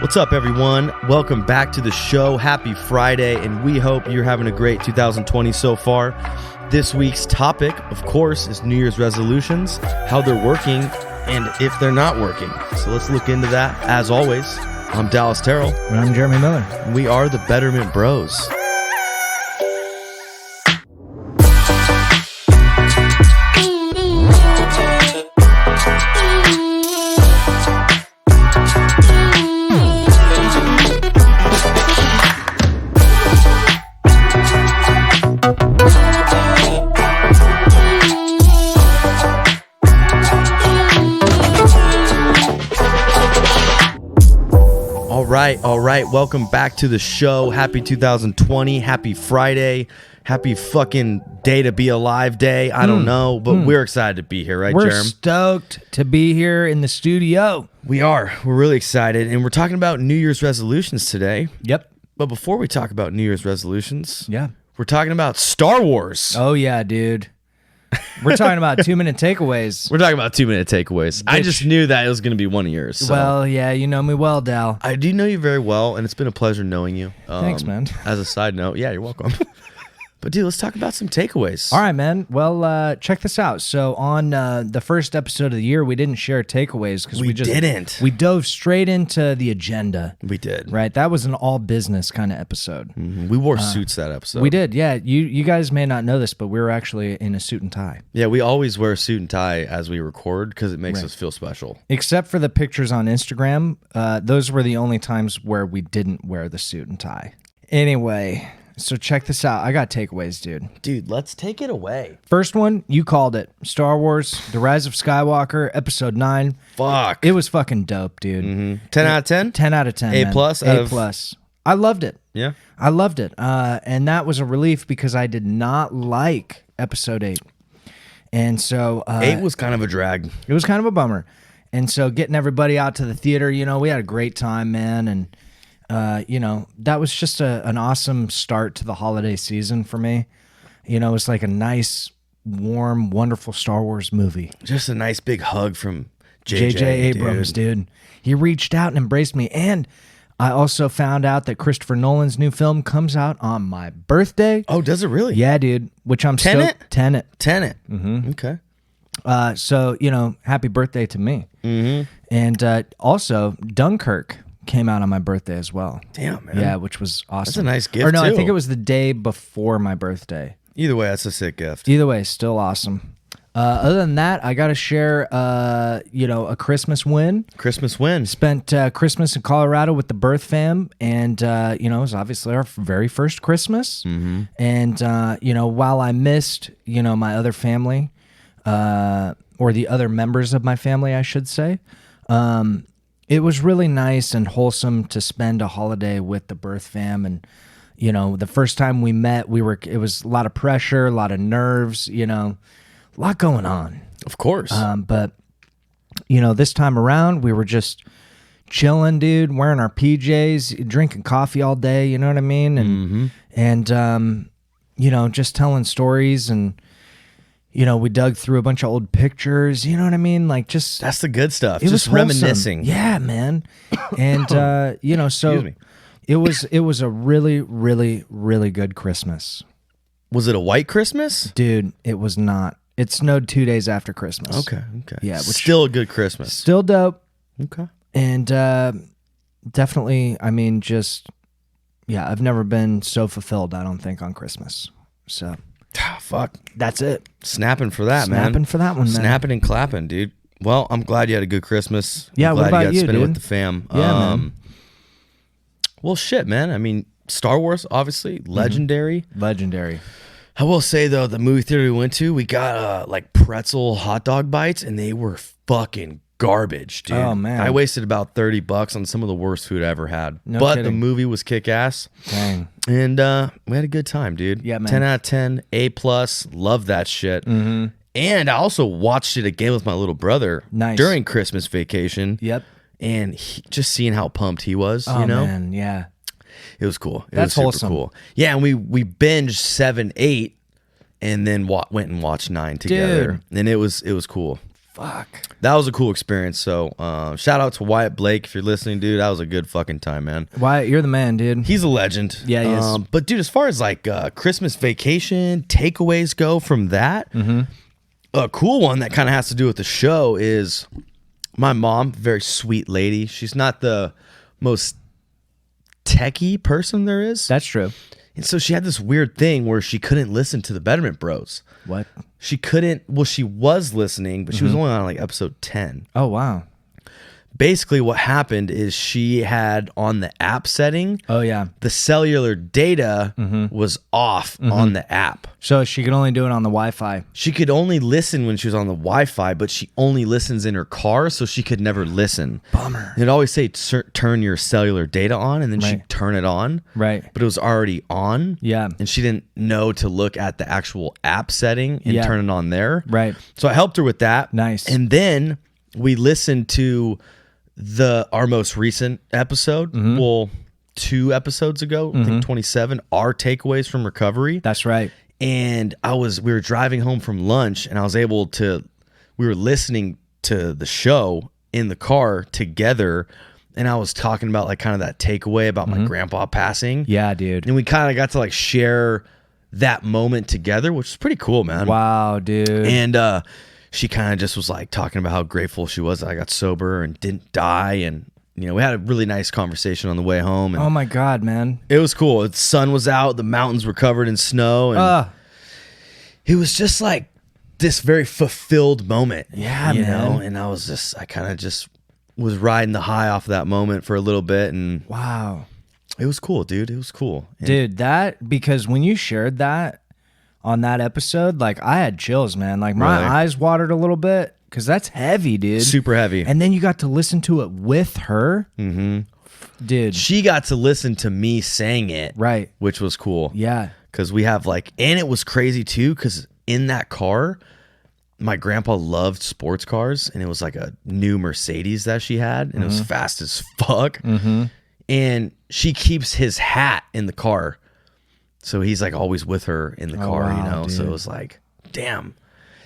What's up, everyone? Welcome back to the show. Happy Friday, and we hope you're having a great 2020 so far. This week's topic, of course, is New Year's resolutions, how they're working, and if they're not working. So let's look into that. As always, I'm Dallas Terrell. And I'm Jeremy Miller. And we are the Betterment Bros. All right. Welcome back to the show. Happy 2020. Happy Friday. Happy fucking day to be alive day. I don't know, but we're excited to be here, right, We're Jerem? stoked to be here in the studio. We are. We're really excited, and we're talking about New Year's resolutions today. Yep. But before we talk about New Year's resolutions, Yeah. we're talking about Star Wars. Oh, yeah, dude. We're talking about 2-minute takeaways. We're talking about 2-minute takeaways. I just knew that it was going to be one of yours. So. Well, yeah, you know me well, Dal. I do know you very well, and it's been a pleasure knowing you. Thanks, man. As a side note, yeah, you're welcome. But dude, let's talk about some takeaways. All right, man. Well, check this out. So on the first episode of the year, we didn't share takeaways because We didn't. We dove straight into the agenda. We did. Right? That was an all business kind of episode. Mm-hmm. We wore suits that episode. We did, yeah. You guys may not know this, but we were actually in a suit and tie. Yeah, we always wear a suit and tie as we record because it makes us feel special. Except for the pictures on Instagram, those were the only times where we didn't wear the suit and tie. Anyway, so check this out. I got takeaways, dude. Dude, let's take it away. First one, you called it. Star Wars, The Rise of Skywalker, Episode 9. Fuck. It was fucking dope, dude. Mm-hmm. 10 out of 10? 10 out of 10, A man. plus? A plus. I loved it. Yeah. I loved it. And that was a relief because I did not like Episode 8. And so... 8 was kind of a drag. It was kind of a bummer. And so getting everybody out to the theater, you know, we had a great time, man. And, you know, that was just an awesome start to the holiday season for me. You know, it was like a nice, warm, wonderful Star Wars movie. Just a nice big hug from J.J. Abrams, dude. He reached out and embraced me. And I also found out that Christopher Nolan's new film comes out on my birthday. Oh, does it really? Yeah, dude. Which I'm Tenet? Tenet. Mm-hmm. Okay. So, you know, happy birthday to me. Mm-hmm. And also, Dunkirk came out on my birthday as well. Damn, man. Yeah, which was awesome. That's a nice gift, Or no, too. I think it was the day before my birthday. Either way, that's a sick gift. Either way, still awesome. Other than that, I got to share, you know, a Christmas win. Christmas win. Spent Christmas in Colorado with the birth fam, and you know, it was obviously our very first Christmas. Mm-hmm. And you know, while I missed, you know, my other family, or the other members of my family, I should say, it was really nice and wholesome to spend a holiday with the birth fam. And you know, the first time we met, it was a lot of pressure, a lot of nerves, you know. A lot going on. Of course. But, you know, this time around, we were just chilling, dude, wearing our PJs, drinking coffee all day, you know what I mean? And you know, just telling stories. And, you know, we dug through a bunch of old pictures, you know what I mean? Like, just... That's the good stuff. It Just was wholesome. reminiscing. Yeah, man. And, you know, so it was a really, really, really good Christmas. Was it a white Christmas? Dude, it was not. It snowed 2 days after Christmas. Okay. Yeah, Still a good Christmas. Still dope. Okay. And definitely, I mean, just, yeah, I've never been so fulfilled, I don't think, on Christmas. So, Fuck. that's it. Snapping for that, man. Snapping for that one, man. Snapping and clapping, dude. Well, I'm glad you had a good Christmas. Yeah, I'm what glad about you got to you, spend it dude? with the fam. Yeah, man. Well, shit, man. I mean, Star Wars, obviously, legendary. Legendary. I will say, though, the movie theater we went to, we got like pretzel hot dog bites, and they were fucking garbage, dude. Oh, man. I wasted about $30 on some of the worst food I ever had. No but kidding. the movie was kick-ass. Dang. And we had a good time, dude. Yeah, man. 10 out of 10, A+, love that shit. Mm-hmm. And I also watched it again with my little brother during Christmas vacation. Yep. And just seeing how pumped he was, Oh, you know? man, yeah. It was cool. That's was wholesome. Cool. Yeah, and we binged 7, 8, and then went and watched 9 together. Dude. And it was cool. Fuck. That was a cool experience. So shout out to Wyatt Blake if you're listening, dude. That was a good fucking time, man. Wyatt, you're the man, dude. He's a legend. Yeah, he is. But dude, as far as like Christmas vacation takeaways go from that, a cool one that kind of has to do with the show is my mom, very sweet lady. She's not the most techie person there is. That's true. And so she had this weird thing where she couldn't listen to the Betterment Bros. What? She couldn't, well, she was listening, but she was only on like episode 10. Oh, wow. Basically what happened is she had on the app setting, Oh, yeah. the cellular data was off on the app. So she could only do it on the Wi-Fi. She could only listen when she was on the Wi-Fi, but she only listens in her car, so she could never listen. Bummer. It'd always say turn your cellular data on, and then she'd turn it on. Right. But it was already on. Yeah. And she didn't know to look at the actual app setting and turn it on there. Right. So I helped her with that. Nice. And then we listened to our most recent episode. Well, 2 episodes ago, I think 27, our takeaways from recovery. That's right. And we were driving home from lunch, and we were listening to the show in the car together, and I was talking about like kind of that takeaway about my grandpa passing. Yeah, dude. And we kind of got to like share that moment together, which was pretty cool, man. Wow, dude. And she kind of just was like talking about how grateful she was that I got sober and didn't die. And, you know, we had a really nice conversation on the way home. And oh, my God, man. it was cool. The sun was out. The mountains were covered in snow. And it was just like this very fulfilled moment. Yeah, you man. know? And I kind of just was riding the high off of that moment for a little bit. And wow. it was cool, dude. It was cool. And Dude, because when you shared that on that episode, like I had chills, man. Like my eyes watered a little bit because that's heavy, dude. super heavy. And then you got to listen to it with her. Dude. She got to listen to me saying it. Right. Which was cool. Yeah. Because we have like, and it was crazy too, because in that car, my grandpa loved sports cars, and it was like a new Mercedes that she had, and it was fast as fuck. And she keeps his hat in the car. So he's like always with her in the car, wow, you know? dude. So it was like, damn.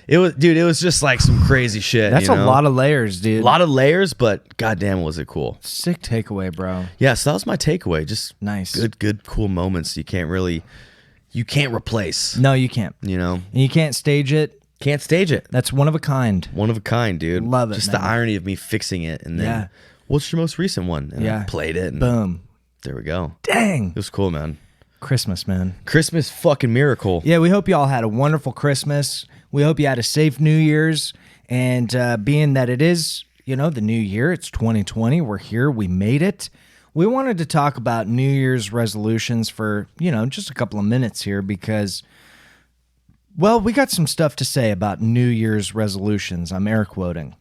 It was just like some crazy shit. That's you a know? lot of layers, dude. A lot of layers, but goddamn was it cool. Sick takeaway, bro. Yeah, so that was my takeaway. Just Nice. good, cool moments you can't replace. No, you can't. You know? And you can't stage it. Can't stage it. That's one of a kind. One of a kind, dude. Love it, Just man. the irony of me fixing it, and then, Yeah. what's your most recent one? And I played it, and Boom. there we go. Dang. It was cool, man. Christmas, man. Christmas fucking miracle. Yeah, we hope you all had a wonderful Christmas. We hope you had a safe New Year's. And being that it is, you know, the new year, it's 2020. We're here. We made it. We wanted to talk about New Year's resolutions for, you know, just a couple of minutes here because, well, we got some stuff to say about New Year's resolutions. I'm air quoting.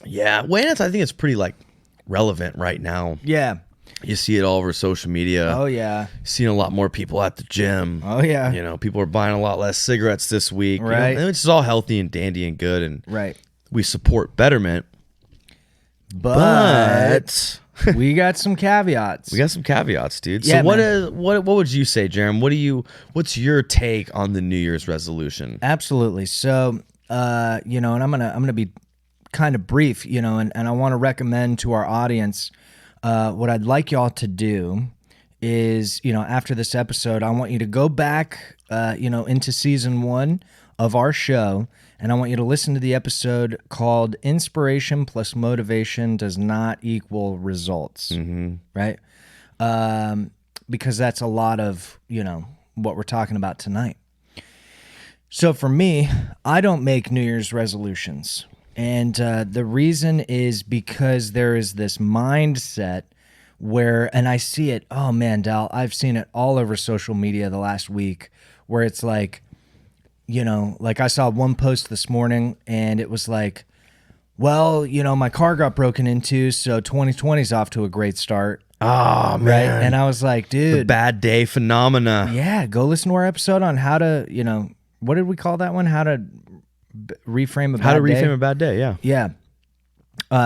Yeah. Well, I think it's pretty like relevant right now. Yeah. You see it all over social media. Oh, yeah. Seeing a lot more people at the gym. Oh, yeah. You know, people are buying a lot less cigarettes this week. Right. You know, which is all healthy and dandy and good. And Right. we support Betterment. But we got some caveats. We got some caveats, dude. Yeah, So what would you say, Jerem? What's your take on the New Year's resolution? Absolutely. So, you know, and I'm gonna be kind of brief, you know, and I want to recommend to our audience, what I'd like y'all to do is, you know, after this episode, I want you to go back, you know, into season 1 of our show, and I want you to listen to the episode called "Inspiration plus Motivation Does Not Equal Results." Right? Because that's a lot of, you know, what we're talking about tonight. So for me, I don't make New Year's resolutions. And the reason is because there is this mindset where, and I see it, oh man, Dal, I've seen it all over social media the last week, where it's like, you know, like I saw one post this morning and it was like, well, you know, my car got broken into, so 2020 is off to a great start. Oh, man. Right? And I was like, dude. The bad day phenomena. Yeah, go listen to our episode on how to, you know, what did we call that one? How to reframe a bad day? How to reframe a bad day, yeah. Yeah.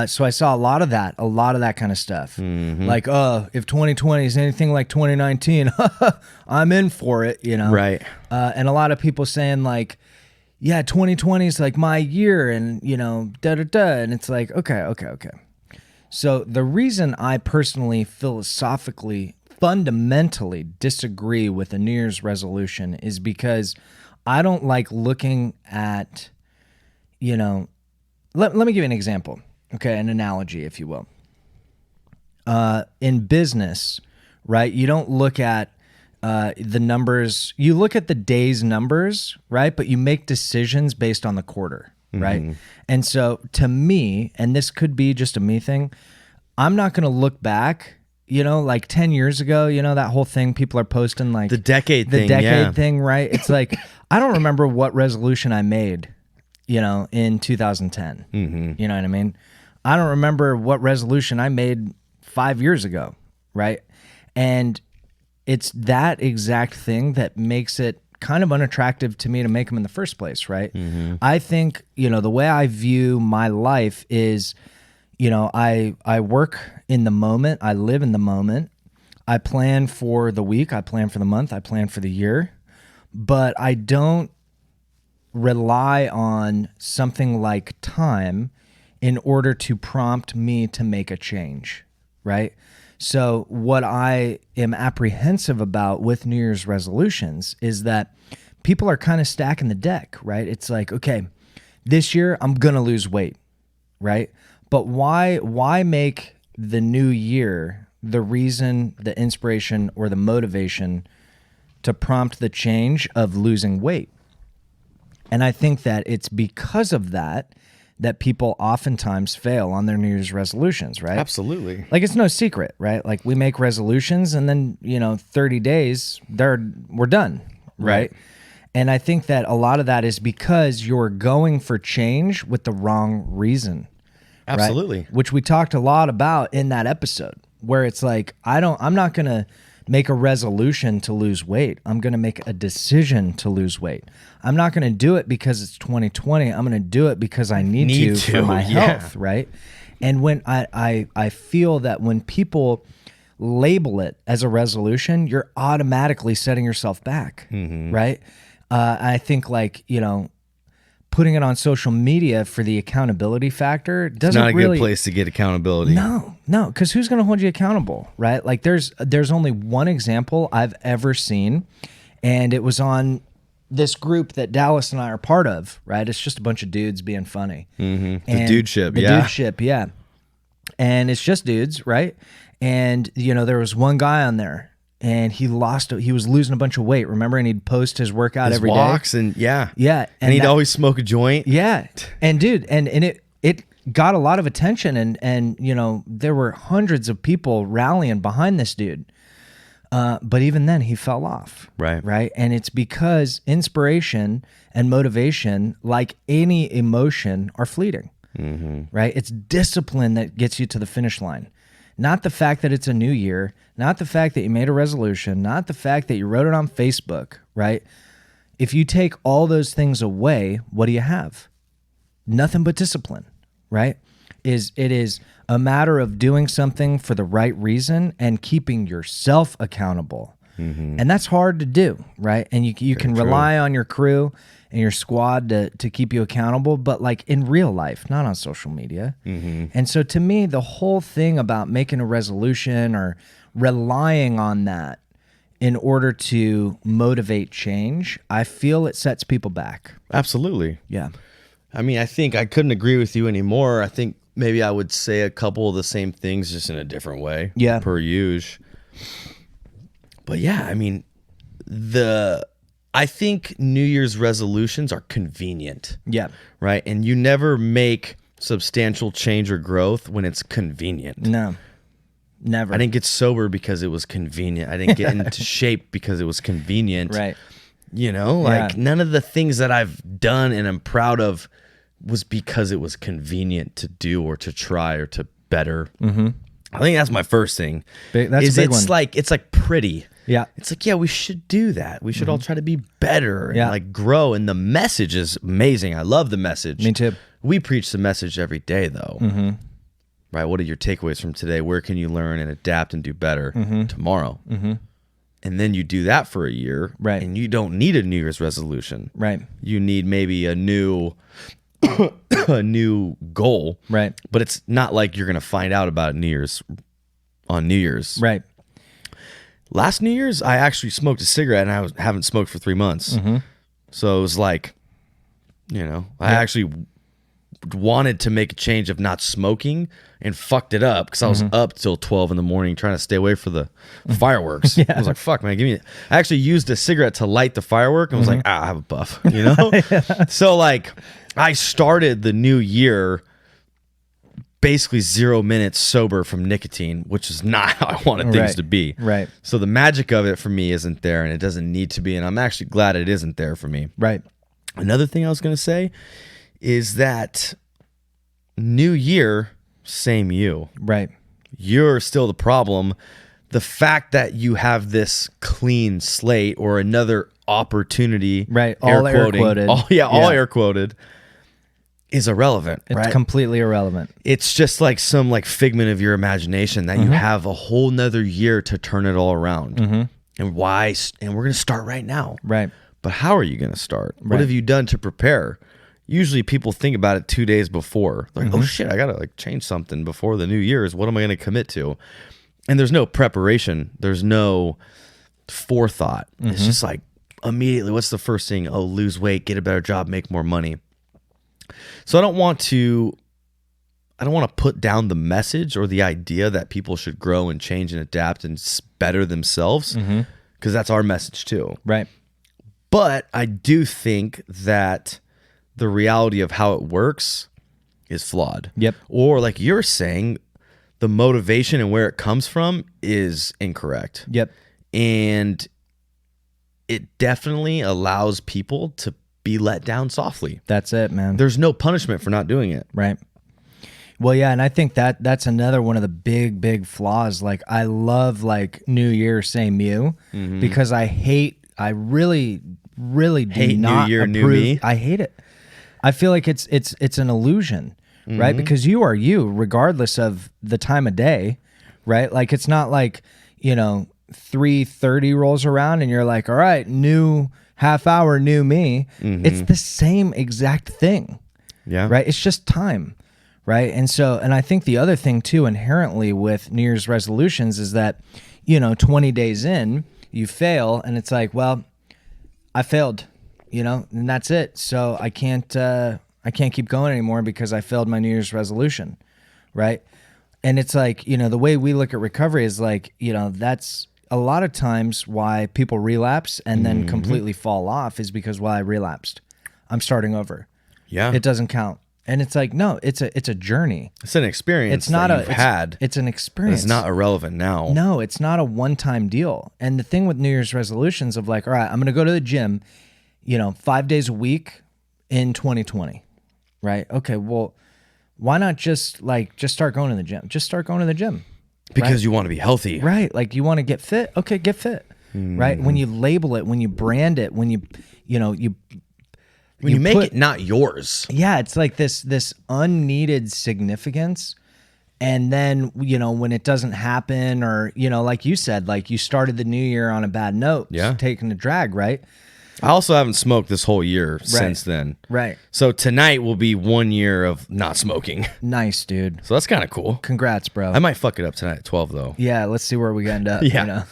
So I saw a lot of that kind of stuff. Like, if 2020 is anything like 2019, I'm in for it, you know? Right. And a lot of people saying like, yeah, 2020 is like my year, and and it's like, okay. So the reason I personally, philosophically, fundamentally disagree with a New Year's resolution is because I don't like looking at, let me give you an example, okay, an analogy, if you will. In business, right, you don't look at the numbers, you look at the day's numbers, right? But you make decisions based on the quarter, right? And so to me, and this could be just a me thing, I'm not going to look back, like 10 years ago, that whole thing people are posting, like the decade thing, right? It's like, I don't remember what resolution I made, in 2010. You know what I mean? I don't remember what resolution I made 5 years ago, right? And it's that exact thing that makes it kind of unattractive to me to make them in the first place, right? I think, the way I view my life is, I work in the moment, I live in the moment, I plan for the week, I plan for the month, I plan for the year, but I don't rely on something like time in order to prompt me to make a change, right? So what I am apprehensive about with New Year's resolutions is that people are kind of stacking the deck, right? It's like, okay, this year I'm going to lose weight, right? But why make the new year the reason, the inspiration, or the motivation to prompt the change of losing weight? And I think that it's because of that people oftentimes fail on their New Year's resolutions, right? Absolutely. Like, it's no secret, right? Like, we make resolutions and then, 30 days, we're done, right? And I think that a lot of that is because you're going for change with the wrong reason. Absolutely. Right? Which we talked a lot about in that episode, where it's like, I'm not going to make a resolution to lose weight. I'm going to make a decision to lose weight. I'm not going to do it because it's 2020. I'm going to do it because I need to for my health, right? And when I feel that when people label it as a resolution, you're automatically setting yourself back, right? I think, like, putting it on social media for the accountability factor doesn't really... It's not a good place to get accountability. No, because who's going to hold you accountable, right? Like, there's only one example I've ever seen, and it was on this group that Dallas and I are part of, right? It's just a bunch of dudes being funny. The dude ship, yeah. And it's just dudes, right? And, there was one guy on there, and he was losing a bunch of weight, remember? And he'd post his workout every day. Walks and yeah. And he'd always smoke a joint. Yeah. And dude, and it got a lot of attention, and there were hundreds of people rallying behind this dude. But even then he fell off. Right. And it's because inspiration and motivation, like any emotion, are fleeting. Right? It's discipline that gets you to the finish line. Not the fact that it's a new year, not the fact that you made a resolution, not the fact that you wrote it on Facebook, right? If you take all those things away, what do you have? Nothing but discipline, right? It is a matter of doing something for the right reason and keeping yourself accountable. And that's hard to do, right? And you can rely on your crew and your squad to keep you accountable, but like in real life, not on social media. And so to me, the whole thing about making a resolution or relying on that in order to motivate change, I feel it sets people back. Absolutely. Yeah. I mean, I think I couldn't agree with you anymore. I think maybe I would say a couple of the same things just in a different way. Yeah. Per usual. But yeah, I mean, I think New Year's resolutions are convenient. Yeah. Right? And you never make substantial change or growth when it's convenient. No. Never. I didn't get sober because it was convenient. I didn't get into shape because it was convenient. Right. None of the things that I've done and I'm proud of was because it was convenient to do or to try or to better. I think that's my first thing. That's a big one. It's like pretty. Yeah. It's like, yeah, we should do that. We should all try to be better and like grow. And the message is amazing. I love the message. Me too. We preach the message every day though. Right? What are your takeaways from today? Where can you learn and adapt and do better tomorrow? And then you do that for a year, Right. and you don't need a New Year's resolution. Right. You need maybe a new a new goal. Right. But it's not like you're going to find out about New Year's on New Year's. Right. Last New Year's, I actually smoked a cigarette, and I haven't smoked for 3 months. So it was like, I actually wanted to make a change of not smoking and fucked it up because I was up till 12 in the morning trying to stay away for the fireworks. I was like, fuck, man, I actually used a cigarette to light the firework and was like, I have a puff, So like I started the new year basically 0 minutes sober from nicotine, which is not how I wanted things to be. Right. So the magic of it for me isn't there, and it doesn't need to be, and I'm actually glad it isn't there for me. Right. Another thing I was going to say is that new year, same you. Right. You're still the problem. The fact that you have this clean slate or another opportunity, right? All air quoted. All air quoted, is irrelevant. It's completely irrelevant. It's just like some figment of your imagination that you have a whole nother year to turn it all around. And why? And we're going to start right now. Right. But how are you going to start? What have you done to prepare? Usually people think about it 2 days before. They're like, oh shit, I got to change something before the new year's. What am I going to commit to? And there's no preparation. There's no forethought. It's just like immediately, what's the first thing? Oh, lose weight, get a better job, make more money. So I don't want to put down the message or the idea that people should grow and change and adapt and better themselves, because that's our message too. Right. But I do think that the reality of how it works is flawed. Yep. Or like you're saying, the motivation and where it comes from is incorrect. Yep. And it definitely allows people to be let down softly. That's it, man. There's no punishment for not doing it. Right. Well, yeah, and I think that's another one of the big flaws. Like I love New Year, same you, because I really do hate not New Year, approve. new me. I hate it. I feel like it's an illusion, right? Because you are you, regardless of the time of day, right? Like it's not like 3:30 rolls around and you're like, all right, new half hour, new me. It's the same exact thing. Yeah. Right. It's just time. Right. And I think the other thing too, inherently with New Year's resolutions is that, 20 days in, you fail and it's like, well, I failed, and that's it. So I can't keep going anymore because I failed my New Year's resolution. Right. And it's like, the way we look at recovery is like, that's a lot of times why people relapse and then completely fall off is because, well, I relapsed. I'm starting over. Yeah. It doesn't count. And it's like, no, it's a journey. It's an experience. It's not It's an experience. It's not irrelevant now. No, it's not a one-time deal. And the thing with New Year's resolutions of like, all right, I'm going to go to the gym, 5 days a week in 2020. Right? Okay, well, why not just start going to the gym? Just start going to the gym. Because you want to be healthy. Right. Like you want to get fit. Okay, get fit. Right? When you label it, when you brand it, when you make it not yours. Yeah, it's like this unneeded significance. And then, when it doesn't happen or, like you said, like you started the new year on a bad note, taking a drag, right? I also haven't smoked this whole year since then. Right. So tonight will be 1 year of not smoking. Nice, dude. So that's kind of cool. Congrats, bro. I might fuck it up tonight at 12 though. Yeah, let's see where we end up. Yeah.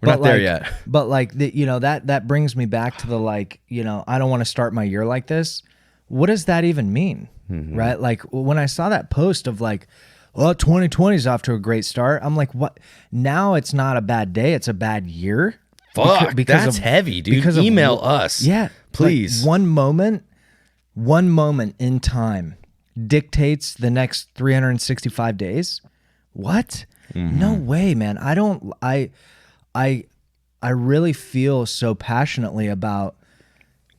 We're not there yet. But that brings me back to the I don't want to start my year like this. What does that even mean? Right? Like when I saw that post of like, well, 2020 is off to a great start. I'm like, what? Now it's not a bad day. It's a bad year. Fuck, that's heavy, dude. Email us. Yeah. Please. Like one moment in time dictates the next 365 days. What? No way, man. I really feel so passionately about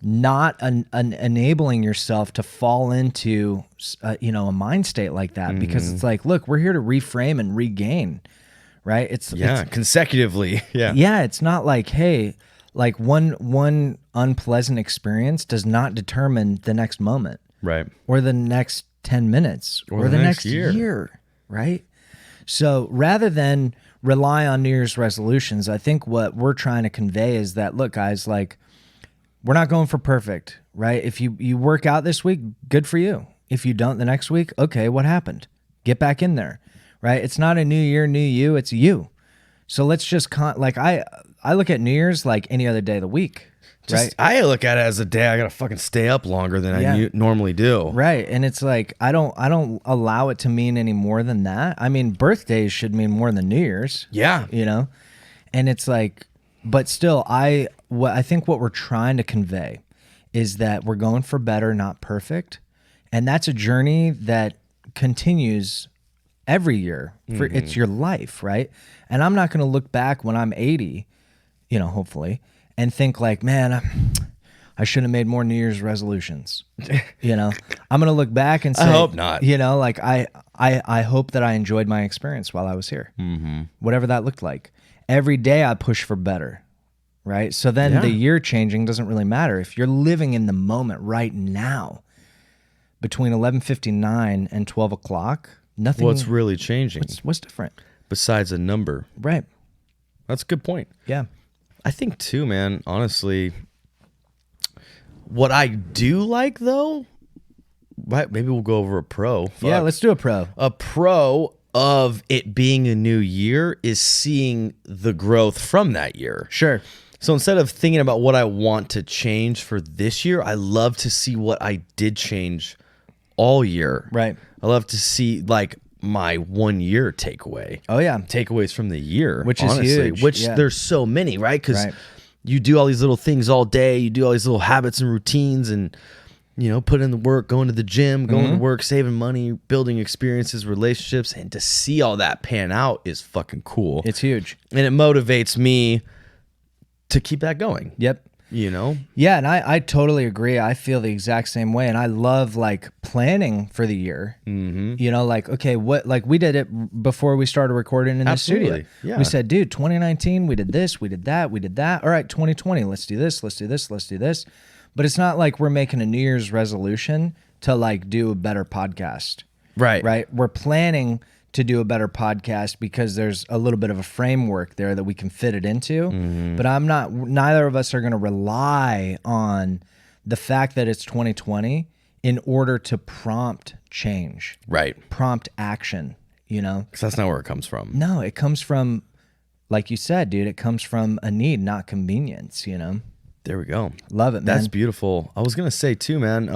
not enabling yourself to fall into a mind state like that, because it's like, look, we're here to reframe and regain, right? It's consecutively. Yeah, it's not like, hey, like one unpleasant experience does not determine the next moment, right? Or the next 10 minutes or the next year, right? So rather than rely on New Year's resolutions, I think what we're trying to convey is that, look, guys, like, we're not going for perfect, right? If you work out this week, good for you. If you don't the next week, okay, what happened? Get back in there, right? It's not a new year, new you, it's you. So let's just, I look at New Year's like any other day of the week, right? I look at it as a day I gotta fucking stay up longer than I normally do. Right, and it's like I don't allow it to mean any more than that. I mean, birthdays should mean more than New Year's. Yeah. You know? And it's like, but still, I think what we're trying to convey is that we're going for better, not perfect. And that's a journey that continues every year. It's your life, right? And I'm not going to look back when I'm 80, hopefully, and think like, man, I should have made more New Year's resolutions. I'm going to look back and say, I hope not. Like I hope that I enjoyed my experience while I was here. Whatever that looked like. Every day I push for better, right? So then the year changing doesn't really matter. If you're living in the moment right now, between 11:59 and 12 o'clock, nothing. What's really changing? What's different? Besides a number. Right. That's a good point. Yeah. I think too, man, honestly, what I do like though, maybe we'll go over a pro. Yeah, let's do a pro. A pro of it being a new year is seeing the growth from that year. Sure. So instead of thinking about what I want to change for this year, I love to see what I did change all year. Right. I love to see like my 1 year takeaway. Oh yeah. Takeaways from the year. Which is huge. Which there's so many, right? Because you do all these little things all day. You do all these little habits and routines and, put in the work, going to the gym, going to work, saving money, building experiences, relationships. And to see all that pan out is fucking cool. It's huge. And it motivates me to keep that going. Yep. Yeah, and I totally agree. I feel the exact same way, and I love like planning for the year. Like, okay, we did it before we started recording in the studio. Yeah. We said, dude, 2019, we did this, we did that, we did that. All right, 2020, let's do this, let's do this, let's do this. But it's not like we're making a New Year's resolution to like do a better podcast. Right. We're planning to do a better podcast because there's a little bit of a framework there that we can fit it into. But neither of us are going to rely on the fact that it's 2020 in order to prompt change. Right. Prompt action, Because that's not where it comes from. No, it comes from, like you said, dude, it comes from a need, not convenience, There we go. Love it, man. That's beautiful. I was going to say too, man,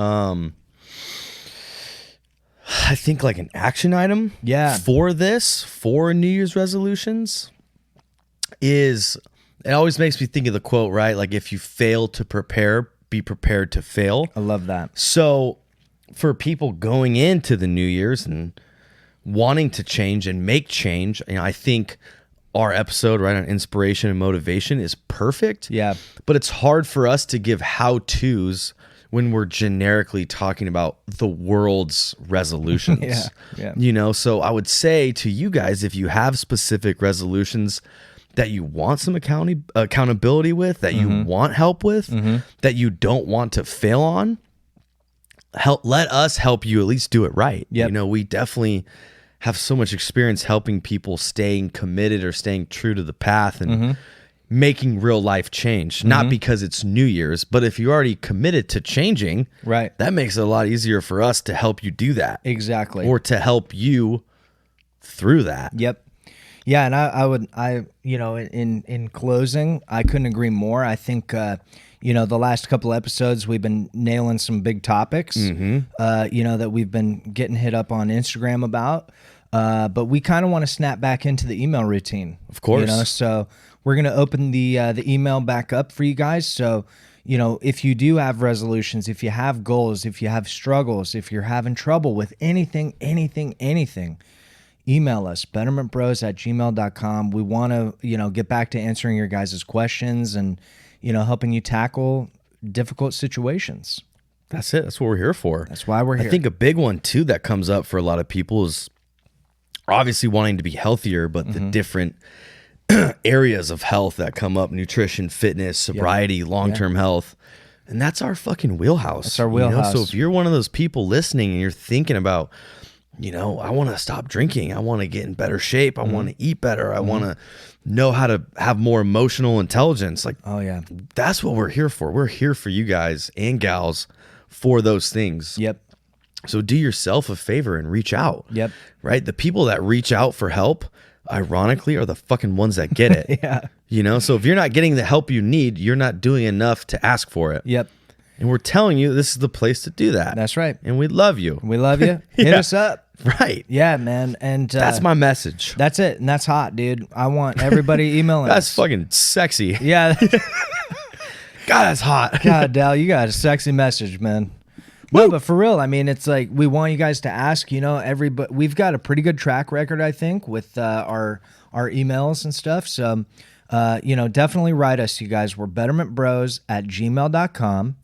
I think like an action item for New Year's resolutions it always makes me think of the quote, right? Like if you fail to prepare, be prepared to fail. I love that. So for people going into the New Year's and wanting to change and make change, I think our episode right on inspiration and motivation is perfect. Yeah. But it's hard for us to give how-tos when we're generically talking about the world's resolutions. Yeah. So I would say to you guys, if you have specific resolutions that you want some accountability with, that you want help with, that you don't want to fail on, let us help you at least do it right. Yep. We definitely have so much experience helping people staying committed or staying true to the path and making real life change, not because it's New Year's, but if you're already committed to changing, right, that makes it a lot easier for us to help you do that. Exactly. Or to help you through that. Yep. Yeah. And in closing, I couldn't agree more. I think, the last couple episodes, we've been nailing some big topics, that we've been getting hit up on Instagram about. But we kind of want to snap back into the email routine. Of course. So we're going to open the email back up for you guys. So, if you do have resolutions, if you have goals, if you have struggles, if you're having trouble with anything, email us, bettermentbros@gmail.com. We want to, get back to answering your guys' questions and, helping you tackle difficult situations. That's it. That's what we're here for. That's why we're here. I think a big one too that comes up for a lot of people is obviously wanting to be healthier, but the different areas of health that come up: nutrition, fitness, sobriety, long-term health. And that's our fucking wheelhouse. That's our wheelhouse. So if you're one of those people listening and you're thinking about I want to stop drinking. I want to get in better shape. I want to eat better. I want to know how to have more emotional intelligence. Like, Oh yeah. that's what we're here for. We're here for you guys and gals for those things. Yep. So do yourself a favor and reach out. Yep. Right? The people that reach out for help, ironically, are the fucking ones that get it. Yeah. So if you're not getting the help you need, you're not doing enough to ask for it. Yep. And we're telling you this is the place to do that. That's right. And we love you. We love you. Hit Yeah. us up. Right. Yeah, man. And That's my message. that's it. And that's hot, dude. I want everybody emailing That's us. fucking sexy. Yeah. God, that's hot. God, Dal, you got a sexy message, man. No, but for real, I mean, it's like we want you guys to ask. Everybody. We've got a pretty good track record, I think, with our emails and stuff. So, definitely write us, you guys. We're bettermentbros@gmail.com.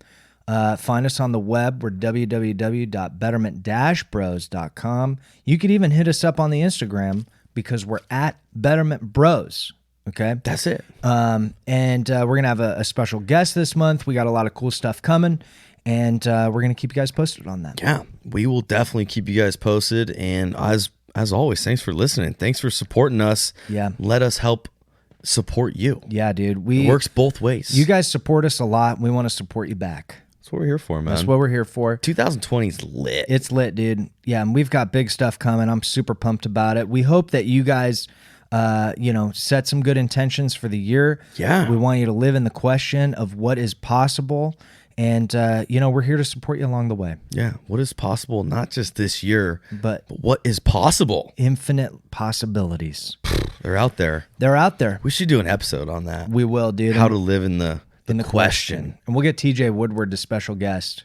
Find us on the web. We're www.betterment-bros.com. You could even hit us up on the Instagram because we're at Betterment Bros. Okay. That's it. And we're going to have a special guest this month. We got a lot of cool stuff coming, and we're going to keep you guys posted on that. Yeah, we will definitely keep you guys posted. And as always, thanks for listening. Thanks for supporting us. Yeah. Let us help support you. Yeah, dude. It works both ways. You guys support us a lot. We want to support you back. That's what we're here for, man. That's what we're here for. 2020 is lit. It's lit, dude. Yeah, and we've got big stuff coming. I'm super pumped about it. We hope that you guys, set some good intentions for the year. Yeah. We want you to live in the question of what is possible. And, we're here to support you along the way. Yeah. What is possible, not just this year, But what is possible? infinite possibilities. They're out there. They're out there. We should do an episode on that. We will, dude. How to live in the in question. And we'll get TJ Woodward, the special guest.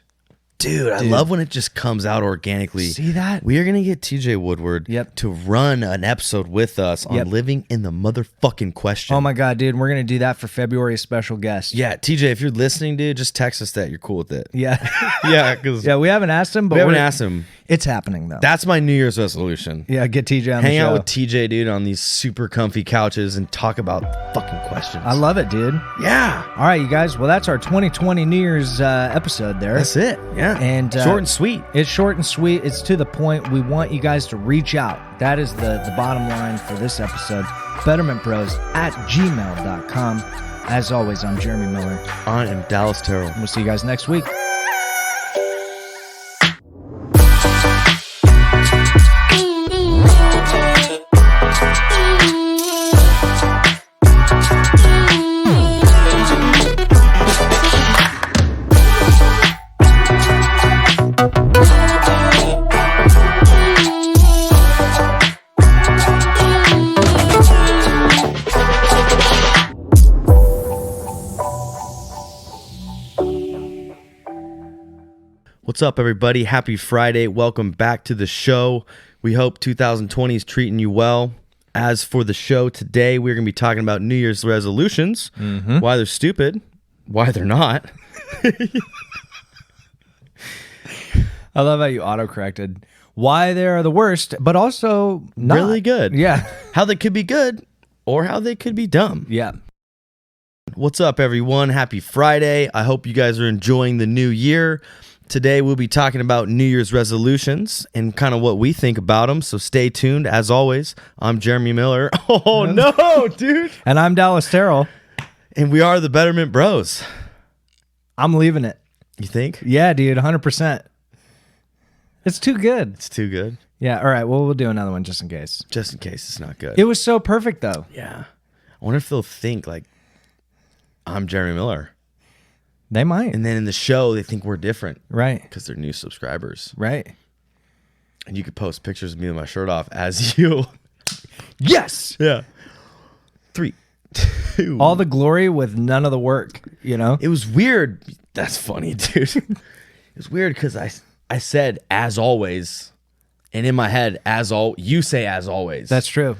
Dude, I love when it just comes out organically. See that? We are going to get TJ Woodward to run an episode with us on living in the motherfucking question. Oh my God, dude. We're going to do that for February's special guest. Yeah, TJ, if you're listening, dude, just text us that you're cool with it. Yeah. Yeah, because Yeah, we haven't asked him, but we haven't asked him. It's happening, though. That's my New Year's resolution. Yeah, get TJ on Hang the show. out with TJ, dude, on these super comfy couches and talk about fucking questions. I love it, dude. Yeah. All right, you guys. Well, that's our 2020 New Year's episode there. That's it. Yeah. And short and sweet. It's short and sweet. It's to the point. We want you guys to reach out. That is the bottom line for this episode. bettermentbros@gmail.com. As always, I'm Jeremy Miller. I am Dallas Terrell. We'll see you guys next week. What's up, everybody? Happy Friday. Welcome back to the show. We hope 2020 is treating you well. As for the show today, we're going to be talking about New Year's resolutions, why they're stupid, why they're not. I love how you autocorrected. Why they're the worst, but also not. Really good. Yeah. How they could be good or how they could be dumb. Yeah. What's up, everyone? Happy Friday. I hope you guys are enjoying the new year. Today, we'll be talking about New Year's resolutions and kind of what we think about them. So stay tuned. As always, I'm Jeremy Miller. Oh, no, dude. And I'm Dallas Terrell. And we are the Betterment Bros. I'm leaving it. You think? Yeah, dude, 100%. It's too good. It's too good? Yeah, all right. Well, we'll do another one just in case. Just in case it's not good. It was so perfect, though. Yeah. I wonder if they'll think, like, I'm Jeremy Miller. They might. And then in the show, they think we're different. Right. Because they're new subscribers. Right. And you could post pictures of me with my shirt off as you. Yes. Yeah. 3, 2. All the glory with none of the work, you know? It was weird. That's funny, dude. It was weird because I said as always, and in my head, you say as always. That's true.